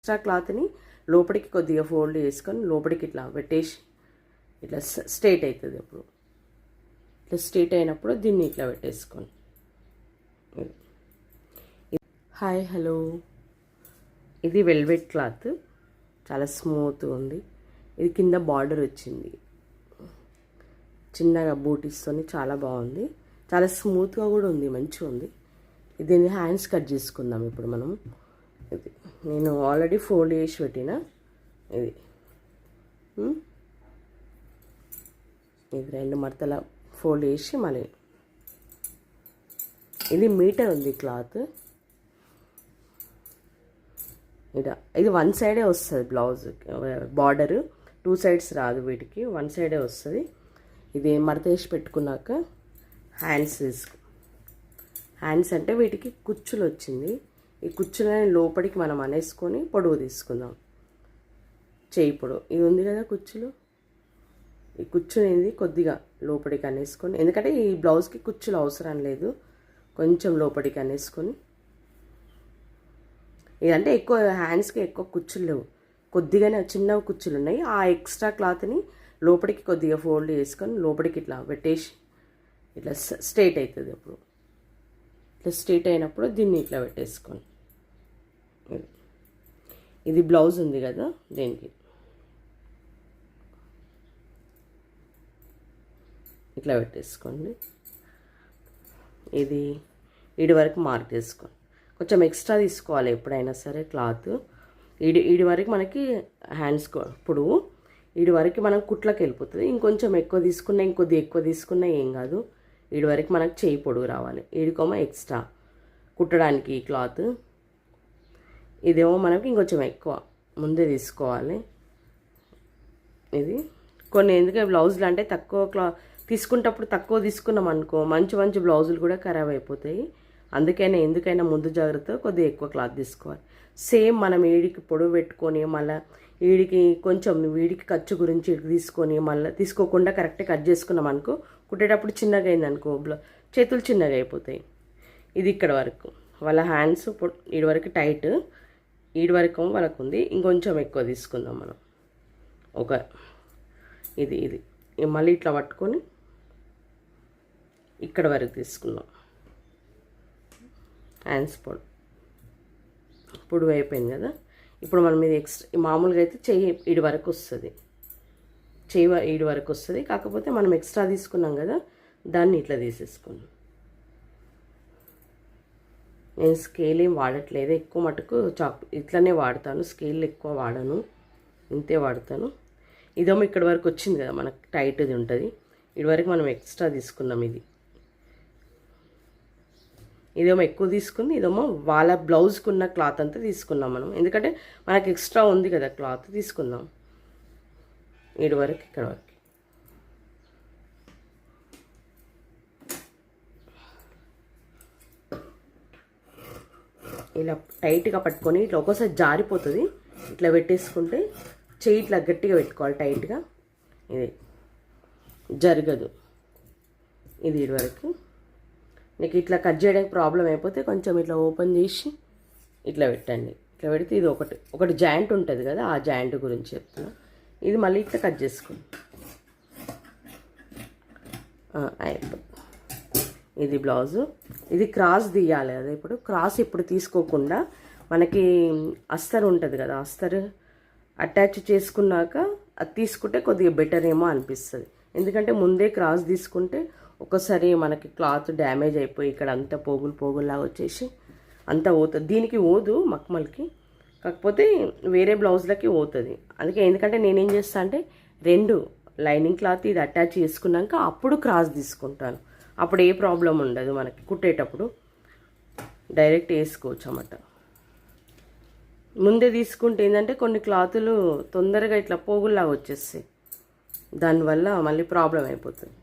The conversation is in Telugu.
ఎక్స్ట్రా క్లాత్ని లోపలికి కొద్దిగా ఫోల్డ్ చేసుకొని లోపలికి ఇట్లా పెట్టేసి ఇట్లా స్ట్రైట్ అవుతుంది. అప్పుడు ఇట్లా స్ట్రైట్ అయినప్పుడు దీన్ని ఇట్లా పెట్టేసుకోండి. హాయ్ హలో, ఇది వెల్వెట్ క్లాత్, చాలా స్మూత్ ఉంది. ఇది కింద బార్డర్ వచ్చింది, చిన్నగా బూటీస్తోని చాలా బాగుంది. చాలా స్మూత్గా కూడా ఉంది, మంచిగా ఉంది. దీన్ని హ్యాండ్స్ కట్ చేసుకుందాం ఇప్పుడు మనం. ఇది నేను ఆల్రెడీ ఫోల్డ్ చేసి పెట్టిన ఇది ఇది 2 మడతల ఫోల్డ్ చేసి మళ్ళీ ఇది మీటర్ ఉంది క్లాత్. ఇది 1 సైడే వస్తుంది బ్లౌజ్ బార్డర్, 2 సైడ్స్ రాదు, వీటికి 1 సైడే వస్తుంది. ఇది మడత వేసి పెట్టుకున్నాక హ్యాండ్స్ అంటే వీటికి కుచ్చులు వచ్చింది. ఈ కుచ్చులని లోపలికి మనం అనేసుకొని పొడవు తీసుకుందాం. చేయి పొడవు ఇది ఉంది కదా కుచ్చులు, ఈ కుచ్చునేది కొద్దిగా లోపలికి అనేసుకొని, ఎందుకంటే ఈ బ్లౌజ్కి కుచ్చులు అవసరం లేదు, కొంచెం లోపలికి అనేసుకొని. ఇదంటే ఎక్కువ హ్యాండ్స్కి ఎక్కువ కుచ్చులు లేవు, కొద్దిగానే చిన్న కుచ్చులు ఉన్నాయి. ఆ ఎక్స్ట్రా క్లాత్ని లోపలికి కొద్దిగా ఫోల్డ్ చేసుకొని లోపలికి ఇట్లా పెట్టేసి ఇట్లా స్ట్రైట్ అవుతుంది. అప్పుడు ఇట్లా స్ట్రైట్ అయినప్పుడు దీన్ని ఇట్లా పెట్టేసుకోండి. ఇది బ్లౌజ్ ఉంది కదా, దీనికి ఇట్లా పెట్టేసుకోండి. ఇది ఈడి వరకు మార్క్ చేసుకోండి. కొంచెం ఎక్స్ట్రా తీసుకోవాలి ఎప్పుడైనా సరే క్లాత్. ఈడి వరకు మనకి హ్యాండ్స్ ఇప్పుడు ఈడి వరకు మనం కుట్లకి వెళ్ళిపోతుంది. ఇంకొంచెం ఎక్కువ తీసుకున్నా, ఇంకొద్ది ఎక్కువ తీసుకున్నా ఏం కాదు. ఈడి వరకు మనకు చేయి పొడుగు రావాలి. ఈడికోమో ఎక్స్ట్రా కుట్టడానికి ఈ క్లాత్. ఇదేమో మనకి ఇంకొంచెం ఎక్కువ ముందే తీసుకోవాలి. ఇది కొన్ని ఎందుకంటే బ్లౌజులు అంటే తక్కువ తీసుకునేటప్పుడు తక్కువ తీసుకున్నాం అనుకో, మంచి మంచి బ్లౌజులు కూడా ఖరాబ్ అయిపోతాయి. ఎందుకైనా ముందు జాగ్రత్త కొద్దిగా ఎక్కువ క్లాత్ తీసుకోవాలి. సేమ్ మనం వీడికి పొడవు పెట్టుకొని మళ్ళీ వీడికి కొంచెం వీడికి ఖర్చు గురించి తీసుకొని మళ్ళీ తీసుకోకుండా కరెక్ట్గా కట్ చేసుకున్నాం అనుకో, కుట్టేటప్పుడు చిన్నగా అయిందనుకో చేతులు చిన్నగా అయిపోతాయి. ఇది ఇక్కడ వరకు వాళ్ళ హ్యాండ్స్ ఈడి వరకు టైట్, ఈడి వరకు వాళ్ళకు ఉంది. ఇంకొంచెం ఎక్కువ తీసుకుందాం మనం. ఇది మళ్ళీ ఇట్లా పట్టుకొని ఇక్కడ వరకు తీసుకుందాం. హ్యాండ్స్ పొడవు అయిపోయింది కదా. ఇప్పుడు మనం ఇది మామూలుగా అయితే చెయ్యి ఈడి వరకు వస్తుంది, ఈడి వరకు వస్తుంది. కాకపోతే మనం ఎక్స్ట్రా తీసుకున్నాం కదా, దాన్ని ఇట్లా తీసేసుకున్నాం. నేను స్కేల్ ఏం వాడట్లేదు, ఎక్కువ మటుకు ఇట్లనే వాడతాను, స్కేల్ ఎక్కువ వాడను, ఇంతే వాడతాను. ఇదేమో ఇక్కడ వరకు వచ్చింది కదా మనకు టైట్ది ఉంటుంది, ఇడి వరకు మనం ఎక్స్ట్రా తీసుకున్నాం. ఇదేమో ఎక్కువ తీసుకుంది, ఇదేమో వాళ్ళ బ్లౌజ్కి ఉన్న క్లాత్ అంతా తీసుకున్నాం మనం, ఎందుకంటే మనకు ఎక్స్ట్రా ఉంది కదా క్లాత్, తీసుకుందాం. ఈడి వరకు ఇక్కడ వరకు ఇలా టైట్గా పట్టుకొని ఇట్లా ఒక్కోసారి జారిపోతుంది. ఇట్లా పెట్టేసుకుంటే చెయ్యి ఇట్లా గట్టిగా పెట్టుకోవాలి టైట్గా, ఇది జరగదు. ఇది ఈడి వరకు. నీకు ఇట్లా కట్ చేయడానికి ప్రాబ్లం అయిపోతే కొంచెం ఇట్లా ఓపెన్ చేసి ఇట్లా పెట్టండి. ఇట్లా పెడితే ఇది ఒకటి జాయింట్ ఉంటుంది కదా, ఆ జాయింట్ గురించి చెప్తున్నా. ఇది మళ్ళీ ఇట్లా కట్ చేసుకోండి. అయిపోతుంది. ఇది బ్లౌజు. ఇది క్రాస్ తీయాలి కదా. ఇప్పుడు తీసుకోకుండా మనకి అస్తర్ ఉంటుంది కదా, అస్తర్ అటాచ్ చేసుకున్నాక అది తీసుకుంటే కొద్దిగా బెటర్ ఏమో అనిపిస్తుంది. ఎందుకంటే ముందే క్రాస్ తీసుకుంటే ఒక్కసారి మనకి క్లాత్ డ్యామేజ్ అయిపోయి ఇక్కడ అంతా పోగుల్లాగా వచ్చేసి అంతా పోతుంది. దీనికి పోదు మక్మల్కి, కాకపోతే వేరే బ్లౌజ్లకి పోతుంది. ఎందుకంటే నేనేం చేస్తాను అంటే 2 లైనింగ్ క్లాత్ ఇది అటాచ్ చేసుకున్నాక అప్పుడు క్రాస్ తీసుకుంటాను. అప్పుడు ఏ ప్రాబ్లం ఉండదు, మనకి కుట్టేటప్పుడు డైరెక్ట్ వేసుకోవచ్చు అన్నమాట. ముందే తీసుకుంటే ఏంటంటే కొన్ని క్లాతులు తొందరగా ఇట్లా పోగుల్లాగా వచ్చేస్తాయి, దానివల్ల మళ్ళీ ప్రాబ్లం అయిపోతుంది.